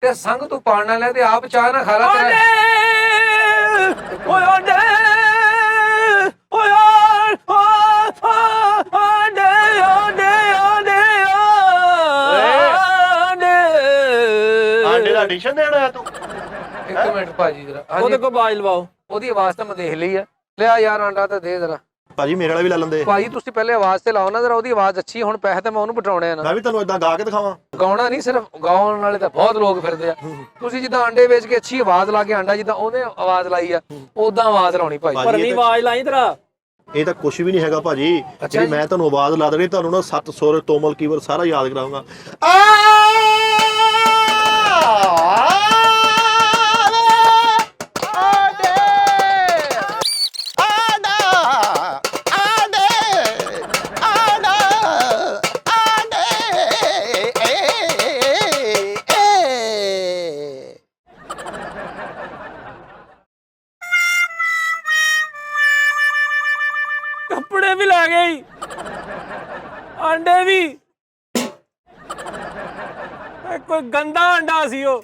Speaker 3: ਤੇ ਸੰਗ ਤੂੰ ਪਾਣ ਲੈ ਤੇ ਆਪ ਚਾਹ ਨਾ ਖਾ ਲਾ ਤੇਰਾ।
Speaker 1: ਓਏ ਆਂਡੇ ਓਏ ਆਂਡੇ ਆਂਡੇ ਆਂਡੇ
Speaker 5: ਆਂਡੇ ਦਾ ਐਡੀਸ਼ਨ ਦੇਣਾ ਹੈ ਤੂੰ?
Speaker 3: ਇੱਕ ਮਿੰਟ ਭਾਜੀ ਜਰਾ।
Speaker 1: ਉਹਦੇ ਕੋ ਬਾਜ ਲਵਾਓ।
Speaker 3: ਉਹਦੀ ਆਵਾਜ਼ ਤਾਂ ਮੈਂ ਦੇਖ ਲਈ ਆ। ਲਿਆ ਯਾਰ ਆਂਡਾ ਤਾਂ ਦੇ ਜਰਾ।
Speaker 5: ਭਾਜੀ ਮੇਰੇ ਵਾਲਾ ਵੀ ਲੈ ਲੈਂਦੇ।
Speaker 3: ਭਾਜੀ ਤੁਸੀਂ ਪਹਿਲੇ ਆਵਾਜ਼ ਤੇ ਲਾਓ ਨਾ ਜਰਾ, ਉਹਦੀ ਆਵਾਜ਼ ਅੱਛੀ। ਹੁਣ ਪੈਸੇ ਤਾਂ ਮੈਂ ਉਹਨੂੰ ਪਟਾਉਣੇ ਆ ਨਾ।
Speaker 5: ਮੈਂ ਵੀ ਤੁਹਾਨੂੰ ਇਦਾਂ ਗਾ ਕੇ ਦਿਖਾਵਾਂ?
Speaker 3: ਗਾਉਣਾ ਨਹੀਂ, ਸਿਰਫ ਗਾਉਣ ਵਾਲੇ ਤਾਂ ਬਹੁਤ ਲੋਕ ਫਿਰਦੇ ਆ। ਤੁਸੀਂ ਜਿੱਦਾਂ ਆਂਡੇ ਵੇਚ ਕੇ ਅੱਛੀ ਆਵਾਜ਼ ਲਾ ਕੇ ਆਂਡਾ ਜਿੱਦਾਂ ਉਹਨੇ ਆਵਾਜ਼ ਲਾਈ ਆ ਉਦਾਂ ਆਵਾਜ਼ ਲਾਉਣੀ ਭਾਜੀ।
Speaker 1: ਪਰ ਨਹੀਂ ਆਵਾਜ਼ ਲਾਈ ਤੇਰਾ।
Speaker 5: ਇਹ ਤਾਂ ਕੁਝ ਵੀ ਨਹੀਂ ਹੈਗਾ ਭਾਜੀ। ਜਿਹੜੀ ਮੈਂ ਤੁਹਾਨੂੰ ਆਵਾਜ਼ ਲਾ ਦੇਣੀ, ਤੁਹਾਨੂੰ ਨਾ 7 ਸੁਰ ਤੋਮਲ ਕੀਵਰ ਸਾਰਾ ਯਾਦ ਕਰਾਉਂਗਾ।
Speaker 1: ਕੱਪੜੇ ਵੀ ਲੈ ਗਈ, ਆਂਡੇ ਵੀ। ਇਹ ਕੋਈ ਗੰਦਾ ਆਂਡਾ ਸੀ ਉਹ।